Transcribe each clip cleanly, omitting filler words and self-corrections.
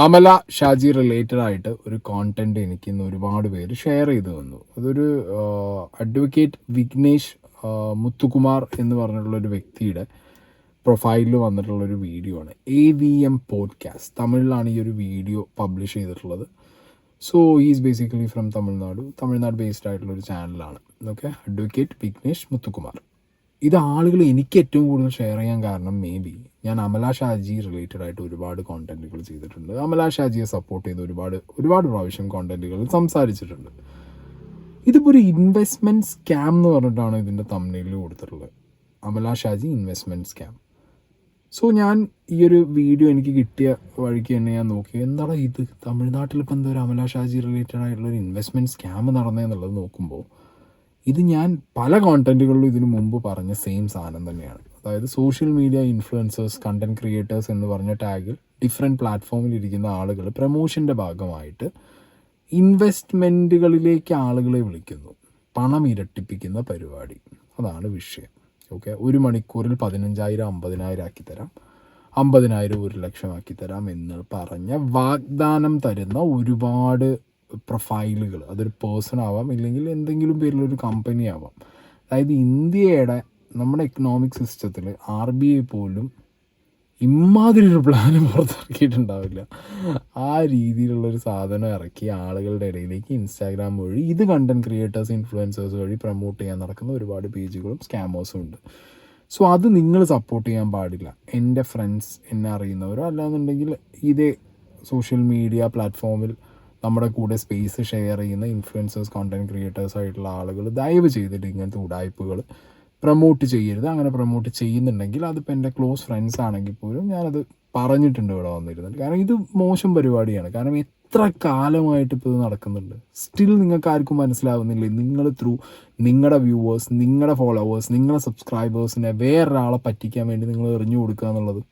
Amala Shaji related ആയിട്ട് ഒരു content എനിക്ക് ഇന്ന് ഒരുപാട് പേര് ഷെയർ ചെയ്തു തന്നു. അതൊരു അഡ്വക്കേറ്റ് വിഘ്നേഷ് മുത്തുകുമാർ എന്ന് പറഞ്ഞിട്ടുള്ള ഒരു വ്യക്തിയുടെ പ്രൊഫൈലിൽ വന്നിട്ടുള്ളൊരു വീഡിയോ ആണ്. AVM പോഡ്കാസ്റ്റ് തമിഴിലാണ് ഈ ഒരു വീഡിയോ പബ്ലിഷ് ചെയ്തിട്ടുള്ളത്. So is basically from Tamil Nadu based ആയിട്ടുള്ളൊരു ചാനലാണ്. Okay, advocate Vignesh Muthukumar. ഇത് ആളുകൾ എനിക്ക് ഏറ്റവും കൂടുതൽ ഷെയർ ചെയ്യാൻ കാരണം മേ ബി ഞാൻ അമല ഷാജി റിലേറ്റഡ് ആയിട്ട് ഒരുപാട് കോണ്ടന്റുകൾ ചെയ്തിട്ടുണ്ട്. അമല ഷാജിയെ സപ്പോർട്ട് ചെയ്ത് ഒരുപാട് പ്രാവശ്യം കോണ്ടന്റുകൾ സംസാരിച്ചിട്ടുണ്ട്. ഇതിപ്പോൾ ഒരു ഇൻവെസ്റ്റ്മെൻറ്റ് സ്കാം എന്ന് പറഞ്ഞിട്ടാണ് ഇതിൻ്റെ തംബ്നെയിലിൽ കൊടുത്തിട്ടുള്ളത്. Amala Shaji investment scam. So ഞാൻ ഈ ഒരു വീഡിയോ എനിക്ക് കിട്ടിയ വഴിക്ക് തന്നെ ഞാൻ നോക്കി, എന്താണ് ഇത് തമിഴ്നാട്ടിൽ ഇപ്പം എന്താ ഒരു അമല ഷാജി റിലേറ്റഡ് ആയിട്ടുള്ളൊരു ഇൻവെസ്റ്റ്മെൻറ്റ് സ്കാം നടന്നതെന്നുള്ളത് നോക്കുമ്പോൾ ഇത് ഞാൻ പല കോണ്ടന്റുകളിലും ഇതിനു മുമ്പ് പറഞ്ഞ സെയിം സാധനം തന്നെയാണ്. അതായത് social media influencers, content creators എന്ന് പറഞ്ഞ ടാഗിൽ ഡിഫറെൻറ്റ് പ്ലാറ്റ്ഫോമിൽ ഇരിക്കുന്ന ആളുകൾ പ്രമോഷൻ്റെ ഭാഗമായിട്ട് ഇൻവെസ്റ്റ്മെൻറ്റുകളിലേക്ക് ആളുകളെ വിളിക്കുന്നു. പണം ഇരട്ടിപ്പിക്കുന്ന പരിപാടി, അതാണ് വിഷയം. ഓക്കെ, 1 മണിക്കൂറിൽ 15,000 50,000 ആക്കിത്തരാം, 50,000 1 ലക്ഷം ആക്കിത്തരാം എന്ന് പറഞ്ഞ വാഗ്ദാനം തരുന്ന ഒരുപാട് പ്രൊഫൈലുകൾ, അതൊരു പേഴ്സൺ ആവാം, ഇല്ലെങ്കിൽ എന്തെങ്കിലും പേരിലൊരു കമ്പനി ആവാം. അതായത് ഇന്ത്യയുടെ നമ്മുടെ എക്കണോമിക് സിസ്റ്റത്തിൽ RBI പോലും ഇമാതിരി ഒരു പ്ലാന് പുറത്തിറക്കിയിട്ടുണ്ടാവില്ല. ആ രീതിയിലുള്ളൊരു സാധനം ഇറക്കി ആളുകളുടെ ഇടയിലേക്ക് ഇൻസ്റ്റാഗ്രാം വഴി ഇത് കണ്ടന്റ് ക്രിയേറ്റേഴ്സ്, ഇൻഫ്ലുവൻസേഴ്സ് വഴി പ്രൊമോട്ട് ചെയ്യാൻ നടക്കുന്ന ഒരുപാട് പേജുകളും സ്കാമേഴ്സും ഉണ്ട്. സോ അത് നിങ്ങൾ സപ്പോർട്ട് ചെയ്യാൻ പാടില്ല. എൻ്റെ ഫ്രണ്ട്സ്, എന്നെ അറിയുന്നവരോ അല്ലാന്നുണ്ടെങ്കിൽ ഇതേ സോഷ്യൽ മീഡിയ പ്ലാറ്റ്ഫോമിൽ നമ്മുടെ കൂടെ സ്പേസ് ഷെയർ ചെയ്യുന്ന ഇൻഫ്ലുവൻസേഴ്സ്, കോണ്ടന്റ് ക്രിയേറ്റേഴ്സ് ആയിട്ടുള്ള ആളുകൾ ദയവ് ചെയ്തിട്ട് ഇങ്ങനത്തെ ഉടായ്പകൾ പ്രൊമോട്ട് ചെയ്യരുത്. അങ്ങനെ പ്രൊമോട്ട് ചെയ്യുന്നുണ്ടെങ്കിൽ അതിപ്പോൾ എൻ്റെ ക്ലോസ് ഫ്രണ്ട്സ് ആണെങ്കിൽ പോലും ഞാനത് പറഞ്ഞിട്ടുണ്ട് ഇവിടെ വന്നിരുന്നത്. കാരണം ഇത് മോശം പരിപാടിയാണ്. കാരണം എത്ര കാലമായിട്ട് ഇപ്പോൾ ഇത് നടക്കുന്നുണ്ട്, സ്റ്റിൽ നിങ്ങൾക്ക് ആർക്കും മനസ്സിലാവുന്നില്ലേ? നിങ്ങൾ ത്രൂ നിങ്ങളുടെ വ്യൂവേഴ്സ്, നിങ്ങളുടെ ഫോളോവേഴ്സ്, നിങ്ങളുടെ സബ്സ്ക്രൈബേഴ്സിനെ വേറൊരാളെ പറ്റിക്കാൻ വേണ്ടി നിങ്ങൾ എറിഞ്ഞു കൊടുക്കുക എന്നുള്ളത്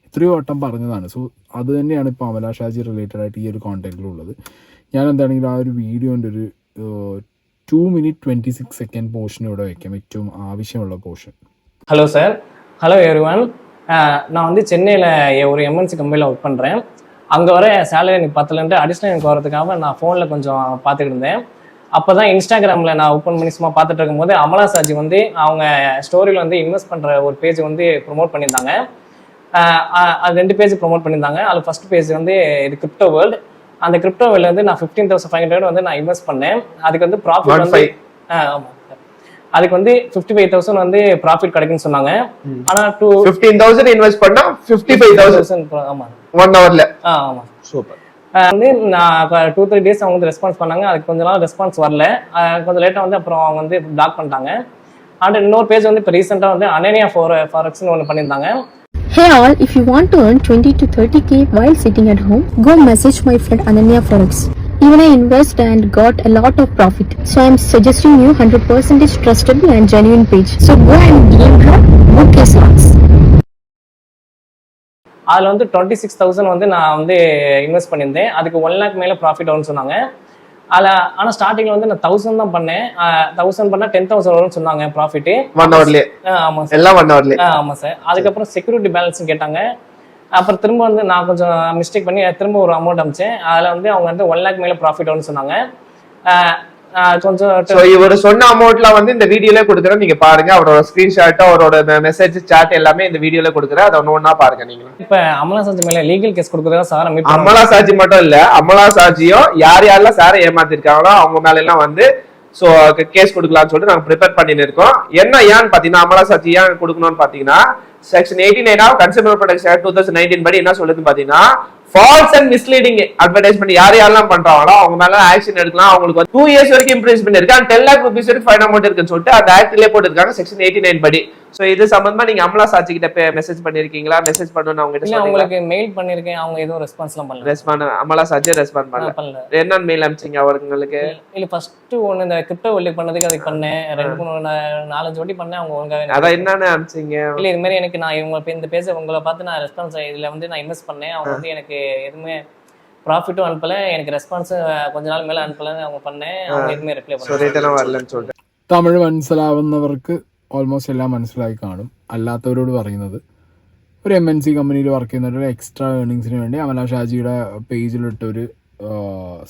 എത്രയോ വട്ടം പറഞ്ഞതാണ്. സോ അത് തന്നെയാണ് ഇപ്പോൾ അമല ഷാജി റിലേറ്റഡ് ആയിട്ട് ഈ ഒരു കോണ്ടന്റിലുള്ളത്. ഞാൻ എന്താണെങ്കിലും ആ ഒരു വീഡിയോൻ്റെ ഒരു 2 minute 26 second പോർഷൻ ഇവിടെ வைക്കാം, ഏറ്റവും ஆവശ്யமுள்ள portion. Hello sir, hello everyone. நான் வந்து சென்னையில் ஒரு MNC கம்பெனியில் ஒர்க் பண்ணுறேன். அங்கே வர சேலரி எனக்கு 10லேருந்து அடிஷ்னல் எனக்கு வரதுக்காக நான் ஃபோனில் கொஞ்சம் பார்த்துட்டு இருந்தேன். அப்போ தான் இன்ஸ்டாகிராமில் நான் ஓப்பன் பண்ணி சும்மா பார்த்துட்டு இருக்கும்போது அமலா ஷாஜி வந்து அவங்க ஸ்டோரியில் வந்து இன்வெஸ்ட் பண்ணுற ஒரு பேஜ் வந்து ப்ரொமோட் பண்ணியிருந்தாங்க. அது 2 பேஜ் ப்ரொமோட் பண்ணியிருந்தாங்க. அதில் ஃபஸ்ட் பேஜ் வந்து இது கிரிப்டோ வேர்ல்டு. அந்த கிரிப்டோ வேர்ல்டு வந்து நான் 15,500 வந்து நான் இன்வெஸ்ட் பண்ணேன். அதுக்கு வந்து ப்ராஃபிட் வந்து அதுக்கு வந்து 55,000 வந்து ப்ராஃபிட் கிடைக்குன்னு சொன்னாங்க. ஆனா 15,000 இன்வெஸ்ட் பண்ணா 55,000. ஆமா, 1 hourல. ஆமா, சூப்பர். வந்து நான் 2-3 டேஸ் அவங்க வந்து ரெஸ்பான்ஸ் பண்ணாங்க. அதுக்கு கொஞ்ச நாள் ரெஸ்பான்ஸ் வரல, கொஞ்சம் லேட்டாக வந்து அப்புறம் அவங்க வந்து பிளாக் பண்ணிட்டாங்க. அண்ட் இன்னொரு பேஜ் வந்து இப்போ ரீசெண்டாக வந்து அனன்யா ஃபாரெக்ஸ்னு ஒன்று பண்ணியிருந்தாங்க. Hey all, if you want to earn 20 to 30k while sitting at home, go message my friend Ananya Forex. Even I invest and got a lot of profit. So I am suggesting you 100% trustable and genuine page. So go and give her good case lots. அதில் வந்து 26,000 வந்து நான் வந்து invest பண்ணியிருந்தேன். அதுக்கு 1 lakh மேலே profit வரும்னு சொன்னாங்க. அதில் ஆனால் ஸ்டார்டிங்கில் வந்து நான் 1000 தான் பண்ணேன். 1000 பண்ணால் 10,000 வரும்னு சொன்னாங்க ப்ராஃபிட்டு 1 hourலயே. ஆமாம் சார், எல்லாம் 1 hourலயே. ஆமாம் சார். அதுக்கப்புறம் செக்யூரிட்டி பேலன்ஸ் கேட்டாங்க. அப்புறம் திரும்ப வந்து நான் கொஞ்சம் மிஸ்டேக் பண்ணி திரும்ப ஒரு அமௌண்ட் அமிச்சேன். அதில் வந்து அவங்க வந்து 1 lakh மேலே ப்ராஃபிட் வரும்னு சொன்னாங்க. கொஞ்சம் இவர் சொன்ன அமௌண்ட்ல வந்து இந்த வீடியோல கொடுக்குறேன், நீங்க பாருங்க. அவரோட ஸ்கிரீன்ஷாட், அவரோட மெசேஜ் சாட் எல்லாமே இந்த வீடியோல கொடுக்குறேன். அதை ஒண்ணா பாருங்க. நீங்க இப்ப அமலா சாஜி மேல லீகல் கேஸ் கொடுக்குறதா சார்? அமலா சாஜி மட்டும் இல்ல, அமலா சாஜியும் யாரெல்லாம் சாரை ஏமாத்திருக்காங்களோ அவங்க மேல எல்லாம் வந்து சோ கேஸ் கொடுக்கலாம்னு சொல்லிட்டு நாங்க ப்ரிப்பேர் பண்ணிட்டு இருக்கோம். என்ன ஏன்னு பாத்தீங்கன்னா, அமலா சாஜி ஏன் கொடுக்கணும்னு பாத்தீங்கன்னா, section 89 of consumer protection act 2019 படி என்ன சொல்லுதுன்னு பாத்தீங்கன்னா, ஃபால்ஸ் அண்ட் மிஸ்லீடிங் அட்வர்டைஸ்மெண்ட் யாரெல்லாம் பண்றாங்களோ அவங்க மேல ஆக்ஷன் எடுக்கலாம். அவங்களுக்கு வந்து 2 years வரைக்கும் இம்ப்ரிசன்மென்ட் இருக்கு, and 10 lakh rupees வரைக்கும் ஃபைன் அமௌண்ட் இருக்குன்னு சொல்லிட்டு அந்த ஆக்ட்லயே போட்டுருக்காங்க, செக்ஷன் 89 படி. சோ இது சம்பந்தமா நீங்க அமலா சாட்சி கிட்ட மெசேஜ் பண்ணிருக்கீங்களா? மெசேஜ் பண்ணனும் அவங்க கிட்ட சொன்னீங்களா? உங்களுக்கு மெயில் பண்ணிருக்கேன், அவங்க எதுவும் ரெஸ்பான்ஸ்லாம் பண்ணல. ரெஸ்பான்ஸ் அமலா சாட்சி ரெஸ்பான்ஸ் பண்ணல. என்ன மெயில் அனுப்பிச்சீங்க அவங்களுக்கு? இல்ல ஃபர்ஸ்ட் ஒன்னு இந்த கிரிப்டோ வேர்ல்ட் பண்ணதுக்கு அதுக்கு பண்ணேன். 2-4 வாட்டி பண்ணேன். அவங்க ஒழுங்காவே அத என்னன்னு அனுப்பிச்சீங்க? இல்ல இது மாதிரி எனக்கு நான் இவங்க இந்த பேஜ் உங்களை பார்த்து நான் ரெஸ்பான்ஸ் இதுல வந்து நான் இன்வெஸ்ட் பண்ணேன். அவங்க வந்து எனக்கு எதுவுமே ப்ராஃபிட்டும் அனுப்பல, எனக்கு ரெஸ்பான்ஸ் கொஞ்ச நாள் மேல அனுப்பலன்னு அவங்க பண்ணேன். அவங்க எதுவுமே ரிப்ளை பண்ணல. തമിഴ് മനസ്സിലാവുന്നവർക്ക് ഓൾമോസ്റ്റ് എല്ലാം മനസ്സിലായി കാണും. അല്ലാത്തവരോട് പറയുന്നത്, ഒരു MNC കമ്പനിയിൽ വർക്ക് ചെയ്യുന്ന ഒരു എക്സ്ട്രാ ഏർണിങ്സിന് വേണ്ടി അമല ഷാജിയുടെ പേജിലിട്ടൊരു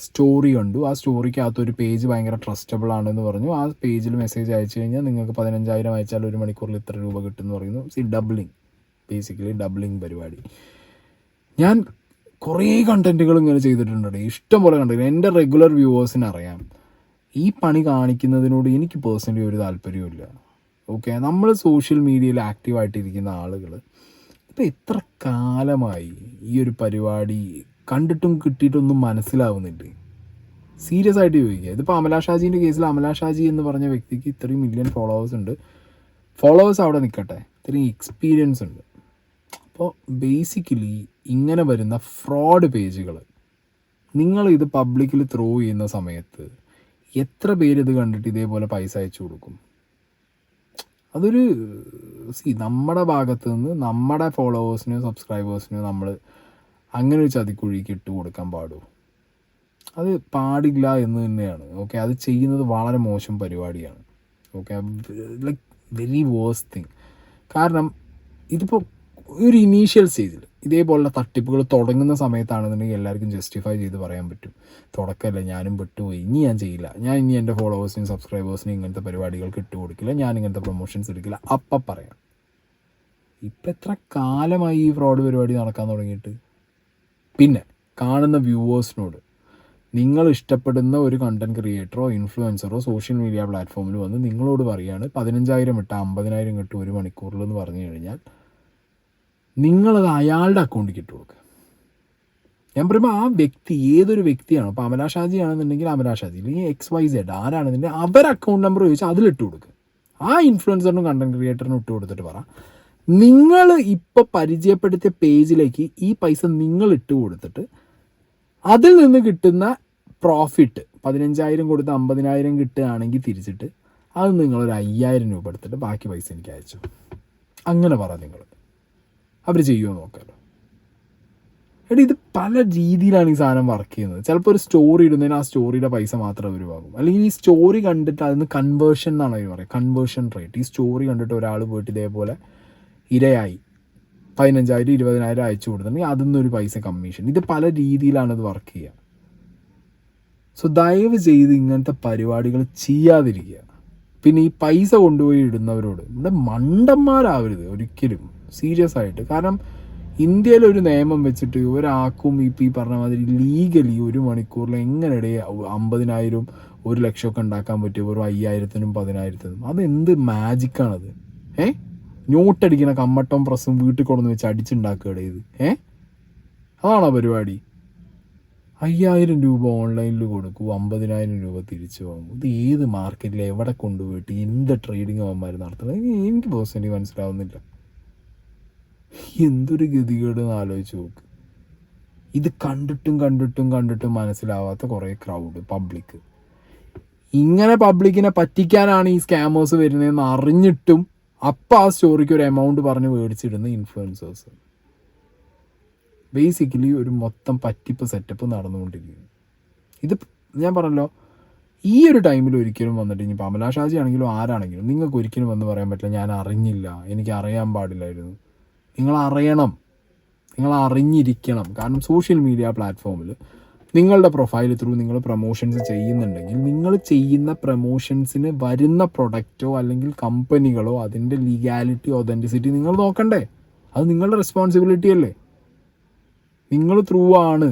സ്റ്റോറി കണ്ടു. ആ സ്റ്റോറിക്കകത്തൊരു പേജ് ഭയങ്കര ട്രസ്റ്റബിൾ ആണെന്ന് പറഞ്ഞു. ആ പേജിൽ മെസ്സേജ് അയച്ചു കഴിഞ്ഞാൽ നിങ്ങൾക്ക് 15,000 അയച്ചാൽ ഒരു മണിക്കൂറിൽ ഇത്ര രൂപ കിട്ടുമെന്ന് പറയുന്നു. ഡബ്ലിങ്, ബേസിക്കലി ഡബ്ലിങ് പരിപാടി. ഞാൻ കുറേ കണ്ടൻറ്റുകൾ ഇങ്ങനെ ചെയ്തിട്ടുണ്ട്, ഇഷ്ടംപോലെ കണ്ടന്റ്. എൻ്റെ റെഗുലർ വ്യൂവേഴ്സിന് അറിയാം ഈ പണി കാണിക്കുന്നതിനോട് എനിക്ക് പേഴ്സണലി ഒരു താല്പര്യമില്ല. ഓക്കെ, നമ്മൾ സോഷ്യൽ മീഡിയയിൽ ആക്റ്റീവായിട്ടിരിക്കുന്ന ആളുകൾ ഇപ്പോൾ എത്ര കാലമായി ഈ ഒരു പരിപാടി കണ്ടിട്ടും കിട്ടിയിട്ടൊന്നും മനസ്സിലാവുന്നില്ല. സീരിയസ് ആയിട്ട് ചോദിക്കുക. ഇതിപ്പോൾ അമല ഷാജീൻ്റെ കേസിൽ അമല ഷാജി എന്ന് പറഞ്ഞ വ്യക്തിക്ക് ഇത്രയും മില്യൺ ഫോളോവേഴ്സ് ഉണ്ട്. ഫോളോവേഴ്സ് അവിടെ നിൽക്കട്ടെ, ഇത്രയും എക്സ്പീരിയൻസ് ഉണ്ട്. അപ്പോൾ ബേസിക്കലി ഇങ്ങനെ വരുന്ന ഫ്രോഡ് പേജുകൾ നിങ്ങളിത് പബ്ലിക്കിൽ ത്രോ ചെയ്യുന്ന സമയത്ത് എത്ര പേര് ഇത് കണ്ടിട്ട് ഇതേപോലെ പൈസ അയച്ചു കൊടുക്കും? അതൊരു നമ്മുടെ ഭാഗത്ത് നിന്ന് നമ്മുടെ ഫോളോവേഴ്സിനോ സബ്സ്ക്രൈബേഴ്സിനോ നമ്മൾ അങ്ങനെ ഒരു ചതിക്കുഴിക്ക് ഇട്ട് കൊടുക്കാൻ പാടുമോ? അത് പാടില്ല എന്ന് തന്നെയാണ്. ഓക്കെ, അത് ചെയ്യുന്നത് വളരെ മോശം പരിപാടിയാണ്. Okay, like very worst thing. കാരണം ഇതിപ്പോൾ ഒരു ഇനീഷ്യൽ സ്റ്റേജിൽ ഇതേപോലുള്ള തട്ടിപ്പുകൾ തുടങ്ങുന്ന സമയത്താണെന്നുണ്ടെങ്കിൽ എല്ലാവർക്കും ജസ്റ്റിഫൈ ചെയ്ത് പറയാൻ പറ്റും, തുടക്കമല്ല ഞാനും പെട്ടുപോയി, ഇനി ഞാൻ ചെയ്യില്ല, ഞാൻ ഇനി എൻ്റെ ഫോളോവേഴ്സിനും സബ്സ്ക്രൈബേഴ്സിനും ഇങ്ങനത്തെ പരിപാടികൾക്ക് ഇട്ട് കൊടുക്കില്ല, ഞാൻ ഇങ്ങനത്തെ പ്രൊമോഷൻസ് എടുക്കില്ല, അപ്പം പറയാം. ഇപ്പം എത്ര കാലമായി ഈ ഫ്രോഡ് പരിപാടി നടക്കാൻ തുടങ്ങിയിട്ട്? പിന്നെ കാണുന്ന വ്യൂവേഴ്സിനോട് നിങ്ങൾ ഇഷ്ടപ്പെടുന്ന ഒരു കണ്ടൻറ് ക്രിയേറ്ററോ ഇൻഫ്ലുവൻസറോ സോഷ്യൽ മീഡിയ പ്ലാറ്റ്ഫോമിൽ വന്ന് നിങ്ങളോട് പറയുകയാണ് 15,000 ഇട്ട് 50,000 കിട്ടും ഒരു മണിക്കൂറിൽ എന്ന് പറഞ്ഞു കഴിഞ്ഞാൽ നിങ്ങളത് അയാളുടെ അക്കൗണ്ടിൽ ഇട്ട് കൊടുക്കുക. ഞാൻ പറയുമ്പോൾ ആ വ്യക്തി ഏതൊരു വ്യക്തിയാണോ, ഇപ്പോൾ അമല ഷാജി ആണെന്നുണ്ടെങ്കിൽ അമല ഷാജി, അല്ലെങ്കിൽ XYZ ആരാണെന്നുണ്ടെങ്കിൽ അവരുടെ അക്കൗണ്ട് നമ്പർ ചോദിച്ചാൽ അതിലിട്ട് കൊടുക്കുക. ആ ഇൻഫ്ലുവൻസറിനും കണ്ടൻറ് ക്രിയേറ്ററിനും ഇട്ട് കൊടുത്തിട്ട് പറ, നിങ്ങൾ ഇപ്പോൾ പരിചയപ്പെടുത്തിയ പേജിലേക്ക് ഈ പൈസ നിങ്ങൾ ഇട്ട് കൊടുത്തിട്ട് അതിൽ നിന്ന് കിട്ടുന്ന പ്രോഫിറ്റ് 15,000 കൊടുത്ത് 50,000 കിട്ടുകയാണെങ്കിൽ തിരിച്ചിട്ട് അത് നിങ്ങളൊരു 5,000 രൂപ എടുത്തിട്ട് ബാക്കി പൈസ എനിക്ക് അയച്ചു. അങ്ങനെ പറ, നിങ്ങൾ അവർ ചെയ്യുമോ നോക്കാമല്ലോ. എടി ഇത് പല രീതിയിലാണ് ഈ സാധനം വർക്ക് ചെയ്യുന്നത്. ചിലപ്പോൾ ഒരു സ്റ്റോറി ഇടുന്നതിന് ആ സ്റ്റോറിയുടെ പൈസ മാത്രം അവർ വാങ്ങും. അല്ലെങ്കിൽ ഈ സ്റ്റോറി കണ്ടിട്ട് അതിന് കൺവേർഷൻ എന്നാണ് അവർ പറയുക, കൺവേർഷൻ റേറ്റ്. ഈ സ്റ്റോറി കണ്ടിട്ട് ഒരാൾ പോയിട്ട് ഇതേപോലെ ഇരയായി 15,000 20,000 അയച്ചു കൊടുത്തിട്ടുണ്ടെങ്കിൽ അതിൽ നിന്നൊരു പൈസ കമ്മീഷൻ. ഇത് പല രീതിയിലാണ് ഇത് വർക്ക് ചെയ്യുക. സോ ദയവ് ചെയ്ത് ഇങ്ങനത്തെ പരിപാടികൾ ചെയ്യാതിരിക്കുക. പിന്നെ ഈ പൈസ കൊണ്ടുപോയി ഇടുന്നവരോട് ഇവിടെ മണ്ടന്മാരാവരുത് ഒരിക്കലും, സീരിയസ് ആയിട്ട്. കാരണം ഇന്ത്യയിലൊരു നിയമം വെച്ചിട്ട് ഒരാൾക്കും ഈ പറഞ്ഞ മാതിരി ലീഗലി ഒരു മണിക്കൂറിൽ എങ്ങനെ 50,000 1,00,000 ഉണ്ടാക്കാൻ പറ്റും ഒരു 5,000-നും 10,000-നും? അതെന്ത് മാജിക്കാണത്? നോട്ടടിക്കണ കമ്മട്ടം പ്രസ്സും വീട്ടിൽ കൊണ്ടുവന്ന് വെച്ച് അടിച്ചുണ്ടാക്കുകയുടെ ഇത് അതാണോ പരിപാടി? 5,000 രൂപ ഓൺലൈനിൽ കൊടുക്കൂ, 50,000 രൂപ തിരിച്ചു വാങ്ങും. ഇത് ഏത് മാർക്കറ്റിൽ എവിടെ കൊണ്ടുപോയിട്ട് എന്ത് ട്രേഡിങ് അവന്മാർ നടത്തുന്നത് എനിക്ക് പേഴ്സണലി മനസ്സിലാവുന്നില്ല. എന്തൊരു ഗതികേട് എന്ന് ആലോചിച്ച് നോക്ക്. ഇത് കണ്ടിട്ടും മനസ്സിലാവാത്ത കുറേ ക്രൗഡ്, പബ്ലിക്. ഇങ്ങനെ പബ്ലിക്കിനെ പറ്റിക്കാനാണ് ഈ സ്കാമേഴ്സ് വരുന്നതെന്ന് അറിഞ്ഞിട്ടും അപ്പം ആ സ്റ്റോറിക്ക് ഒരു എമൗണ്ട് പറഞ്ഞ് മേടിച്ചിടുന്ന ഇൻഫ്ലുവൻസേഴ്സ്. ബേസിക്കലി ഒരു മൊത്തം പറ്റിപ്പ് സെറ്റപ്പ് നടന്നുകൊണ്ടിരിക്കുന്നു. ഇത് ഞാൻ പറഞ്ഞല്ലോ, ഈ ഒരു ടൈമിൽ ഒരിക്കലും വന്നിട്ട് ഇനിയിപ്പോൾ അമല ഷാജി ആണെങ്കിലും ആരാണെങ്കിലും നിങ്ങൾക്ക് ഒരിക്കലും വന്ന് പറയാൻ പറ്റില്ല ഞാൻ അറിഞ്ഞില്ല, എനിക്ക് അറിയാൻ പാടില്ലായിരുന്നു. നിങ്ങൾ അറിയണം, നിങ്ങൾ അറിഞ്ഞിരിക്കണം. കാരണം സോഷ്യൽ മീഡിയ പ്ലാറ്റ്ഫോമിൽ നിങ്ങളുടെ പ്രൊഫൈൽ ത്രൂ നിങ്ങൾ പ്രൊമോഷൻസ് ചെയ്യുന്നുണ്ടെങ്കിൽ നിങ്ങൾ ചെയ്യുന്ന പ്രൊമോഷൻസിന് വരുന്ന പ്രൊഡക്റ്റോ അല്ലെങ്കിൽ കമ്പനികളോ അതിൻ്റെ ലീഗാലിറ്റി ഒതൻറ്റിസിറ്റി നിങ്ങൾ നോക്കണ്ടേ? അത് നിങ്ങളുടെ റെസ്പോൺസിബിലിറ്റി അല്ലേ? നിങ്ങൾ ത്രൂ ആണ്,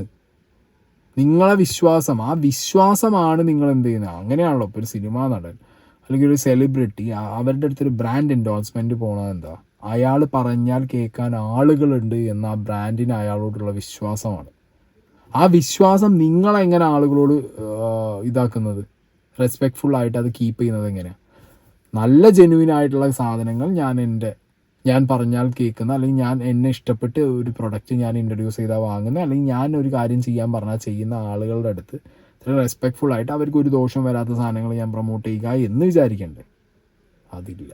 നിങ്ങളെ വിശ്വാസം, ആ വിശ്വാസമാണ് നിങ്ങൾ എന്ത് ചെയ്യുന്നത്. അങ്ങനെയാണല്ലോ ഇപ്പോൾ ഒരു സിനിമാ നടൻ അല്ലെങ്കിൽ ഒരു സെലിബ്രിറ്റി അവരുടെ അടുത്തൊരു ബ്രാൻഡ് എൻഡോഴ്സ്മെൻറ്റ് പോകണത് എന്താ? അയാൾ പറഞ്ഞാൽ കേൾക്കാൻ ആളുകളുണ്ട് എന്ന ആ ബ്രാൻഡിന് അയാളോടുള്ള വിശ്വാസമാണ്. ആ വിശ്വാസം നിങ്ങളെങ്ങനെ ആളുകളോട് ഇതാക്കുന്നത്, റെസ്പെക്റ്റ്ഫുൾ ആയിട്ട് അത് കീപ്പ് ചെയ്യുന്നത് എങ്ങനെയാണ്? നല്ല ജെന്യുവിനായിട്ടുള്ള സാധനങ്ങൾ ഞാൻ പറഞ്ഞാൽ കേൾക്കുന്ന, അല്ലെങ്കിൽ എന്നെ ഇഷ്ടപ്പെട്ട് ഒരു പ്രൊഡക്റ്റ് ഞാൻ ഇൻട്രൊഡ്യൂസ് ചെയ്താൽ വാങ്ങുന്ന, അല്ലെങ്കിൽ ഞാൻ ഒരു കാര്യം ചെയ്യാൻ പറഞ്ഞാൽ ചെയ്യുന്ന ആളുകളുടെ അടുത്ത് ഇത്ര റെസ്പെക്റ്റ്ഫുൾ ആയിട്ട് അവർക്ക് ഒരു ദോഷം വരാത്ത സാധനങ്ങൾ ഞാൻ പ്രൊമോട്ട് ചെയ്യുക എന്ന് വിചാരിക്കണ്ടേ? അതില്ല.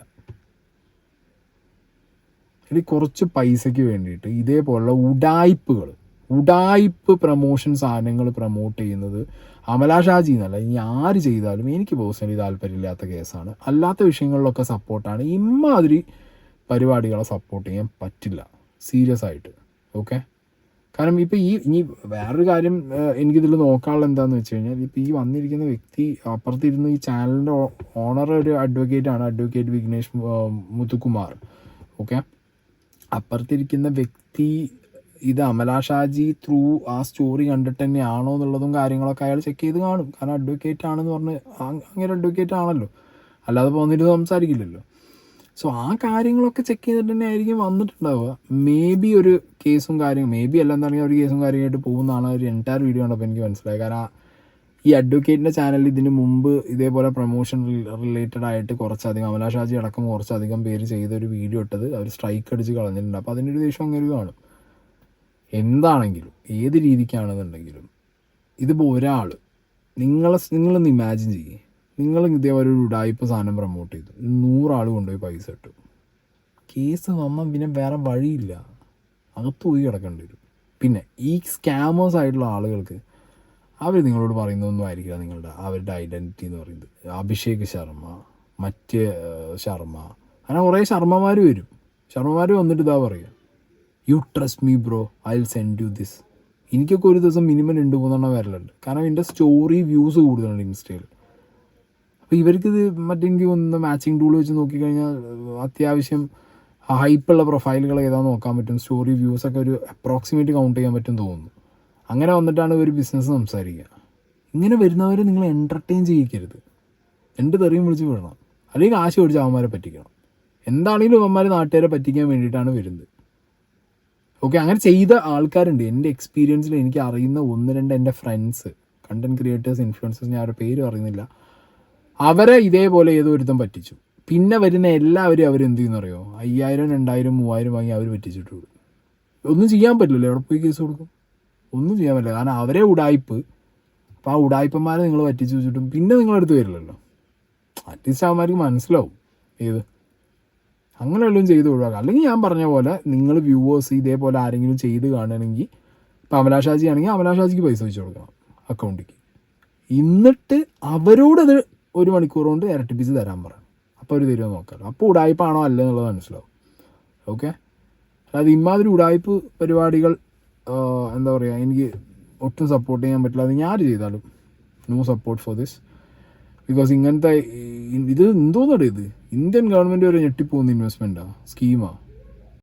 ഇനി കുറച്ച് പൈസയ്ക്ക് വേണ്ടിയിട്ട് ഇതേപോലുള്ള ഉഡായിപ്പ് പ്രൊമോഷൻ സാധനങ്ങൾ പ്രൊമോട്ട് ചെയ്യുന്നത് അമല ഷാജി എന്നല്ല, ഇനി ആര് ചെയ്താലും എനിക്ക് പേഴ്സണലി താല്പര്യമില്ലാത്ത കേസാണ്. അല്ലാത്ത വിഷയങ്ങളിലൊക്കെ സപ്പോർട്ടാണ്. ഇമ്മാതിരി പരിപാടികളെ സപ്പോർട്ട് ചെയ്യാൻ പറ്റില്ല. സീരിയസ് ആയിട്ട്. ഓക്കെ, കാരണം ഇപ്പോൾ ഇനി വേറൊരു കാര്യം എനിക്കിതിൽ നോക്കാനുള്ള എന്താണെന്ന് വെച്ച് കഴിഞ്ഞാൽ, ഇപ്പോൾ ഈ വന്നിരിക്കുന്ന വ്യക്തി അപ്പുറത്തിരുന്ന് ഈ ചാനലിൻ്റെ ഓണർ ഒരു അഡ്വക്കേറ്റാണ്, അഡ്വക്കേറ്റ് വിഘ്നേഷ് മുത്തുകുമാർ. ഓക്കെ, അപ്പുറത്തിരിക്കുന്ന വ്യക്തി ഇത് അമല ഷാജി ത്രൂ ആ സ്റ്റോറി കണ്ടിട്ട് തന്നെയാണോ എന്നുള്ളതും കാര്യങ്ങളൊക്കെ അയാൾ ചെക്ക് ചെയ്ത് കാണും. കാരണം അഡ്വക്കേറ്റ് ആണെന്ന് പറഞ്ഞ് അങ്ങനെ അഡ്വക്കേറ്റ് ആണല്ലോ, അല്ലാതെ പോന്നിട്ട് സംസാരിക്കില്ലല്ലോ. സോ ആ കാര്യങ്ങളൊക്കെ ചെക്ക് ചെയ്തിട്ട് തന്നെ ആയിരിക്കും വന്നിട്ടുണ്ടാവുക. മേ ബി ഒരു കേസും കാര്യങ്ങളും, മേ ബി അല്ല എന്താണെങ്കിൽ ഒരു കേസും കാര്യമായിട്ട് പോകുന്നതാണ് ഒരു എൻറ്റയർ വീഡിയോ കണ്ടപ്പോൾ എനിക്ക് മനസ്സിലായി. കാരണം ഈ അഡ്വക്കേറ്റിൻ്റെ ചാനലിൽ ഇതിന് മുമ്പ് ഇതേപോലെ പ്രൊമോഷൻ റിലേറ്റഡ് ആയിട്ട് കുറച്ചധികം അമല ഷാജി അടക്കം കുറച്ചധികം പേര് ചെയ്തൊരു വീഡിയോ ഇട്ടത് അവർ സ്ട്രൈക്ക് അടിച്ച് കളഞ്ഞിട്ടുണ്ട്. അപ്പോൾ അതിനൊരു ദേഷ്യം അങ്ങനെ കാണും. എന്താണെങ്കിലും ഏത് രീതിക്കാണെന്നുണ്ടെങ്കിലും ഇതിപ്പോൾ ഒരാൾ നിങ്ങളൊന്ന് ഇമാജിൻ ചെയ്യേ, നിങ്ങൾ ഇതേപോലെ ഒരു ഉഡായിപ്പ് സാധനം പ്രൊമോട്ട് ചെയ്തു, 100 ആൾ കൊണ്ടുപോയി പൈസ ഇട്ടു, കേസ് വന്നാൽ പിന്നെ വേറെ വഴിയില്ല, അകത്ത് പോയി കിടക്കേണ്ടി വരും. പിന്നെ ഈ സ്കാമേഴ്സ് ആയിട്ടുള്ള ആളുകൾക്ക് അവർ നിങ്ങളോട് പറയുന്നതൊന്നും ആയിരിക്കില്ല അവരുടെ ഐഡൻറ്റിറ്റി എന്ന് പറയുന്നത്. അഭിഷേക് ശർമ്മ, മറ്റ് ശർമ്മ, അങ്ങനെ കുറേ ശർമ്മമാർ വരും. ശർമ്മമാർ വന്നിട്ട് ഇതാ പറയുക, you trust me bro, I will send you this. എനിക്കൊക്കെ ഒരു ദിവസം മിനിമം 2-3 വരലുണ്ട്. കാരണം എൻ്റെ സ്റ്റോറി വ്യൂസ് കൂടുതലുണ്ട് ഇൻസ്റ്റയിൽ. അപ്പോൾ ഇവർക്കിത് എനിക്ക് ഒന്ന് മാച്ചിങ് ടൂൾ വെച്ച് നോക്കിക്കഴിഞ്ഞാൽ അത്യാവശ്യം ഹൈപ്പുള്ള പ്രൊഫൈലുകൾ ഏതാണെന്ന് നോക്കാൻ പറ്റും. സ്റ്റോറി വ്യൂസൊക്കെ ഒരു അപ്രോക്സിമേറ്റ് കൗണ്ട് ചെയ്യാൻ പറ്റും തോന്നുന്നു. അങ്ങനെ വന്നിട്ടാണ് ഒരു ബിസിനസ് സംസാരിക്കുക. ഇങ്ങനെ വരുന്നവരെ നിങ്ങൾ എൻ്റർടൈൻ ചെയ്യിക്കരുത്, രണ്ട് തെറിയും വിളിച്ച് വിടണം, അല്ലെങ്കിൽ കാശ് മേടിച്ച് അവന്മാരെ പറ്റിക്കണം. എന്താണെങ്കിലും അവന്മാർ നാട്ടുകാരെ പറ്റിക്കാൻ വേണ്ടിയിട്ടാണ് വരുന്നത്. ഓക്കെ, അങ്ങനെ ചെയ്ത ആൾക്കാരുണ്ട്. എൻ്റെ എക്സ്പീരിയൻസിൽ എനിക്ക് അറിയുന്ന 1-2 എൻ്റെ ഫ്രണ്ട്സ്, കണ്ടൻറ് ക്രിയേറ്റേഴ്സ്, ഇൻഫ്ലുവൻസേഴ്സ്, ഞാൻ അവരുടെ പേര് പറയുന്നില്ല, അവരെ ഇതേപോലെ ഏതോ ഒരുത്തം പറ്റിച്ചു. പിന്നെ വരുന്ന എല്ലാവരും അവരെന്ത് ചെയ്യുന്ന അറിയോ, 5000, 2000, 3000 വാങ്ങി അവർ പറ്റിച്ചിട്ട് കൊടുക്കും. ഒന്നും ചെയ്യാൻ പറ്റില്ലല്ലോ, എവിടെ പോയി കേസ് കൊടുക്കും? ഒന്നും ചെയ്യാൻ പറ്റില്ല. കാരണം അവരെ ഉടായ്പ്. അപ്പോൾ ആ ഉടായ്പന്മാരെ നിങ്ങൾ പറ്റിച്ച് വെച്ചിട്ടും പിന്നെ നിങ്ങളടുത്ത് വരില്ലല്ലോ. അറ്റ്ലീസ്റ്റ് അവന്മാർക്ക് മനസ്സിലാവും ഏത് അങ്ങനെ വല്ലതും ചെയ്ത് ഒഴിവാക്കാം. അല്ലെങ്കിൽ ഞാൻ പറഞ്ഞ പോലെ നിങ്ങൾ വ്യൂവേഴ്സ് ഇതേപോലെ ആരെങ്കിലും ചെയ്ത് കാണുകയാണെങ്കിൽ, ഇപ്പോൾ അമല ഷാജി ആണെങ്കിൽ അമല ഷാജിക്ക് പൈസ വെച്ച് കൊടുക്കണം അക്കൗണ്ടിലേക്ക്, എന്നിട്ട് അവരോടത് 1 മണിക്കൂർ കൊണ്ട് ഇരട്ടിപ്പിച്ച് തരാൻ പറയണം. അപ്പോൾ അവർ തരുമോ നോക്കാം. അപ്പോൾ ഉടായ്പാണോ അല്ല എന്നുള്ളത് മനസ്സിലാവും. ഓക്കെ, അതായത് ഇമാതിരി ഉടായ്പ് പരിപാടികൾ എന്താ പറയുക, എനിക്ക് ഒട്ടും സപ്പോർട്ട് ചെയ്യാൻ പറ്റില്ല. അത് ഞാൻ ചെയ്താലും no support for this. Because ഇങ്ങനത്തെ ഇത് എന്തോന്നടേ, ഇത് ഇന്ത്യൻ ഗവൺമെൻറ് വരെ ഞെട്ടിപ്പോകുന്ന ഇൻവെസ്റ്റ്മെൻറ്റാണ്, സ്കീമാണ്.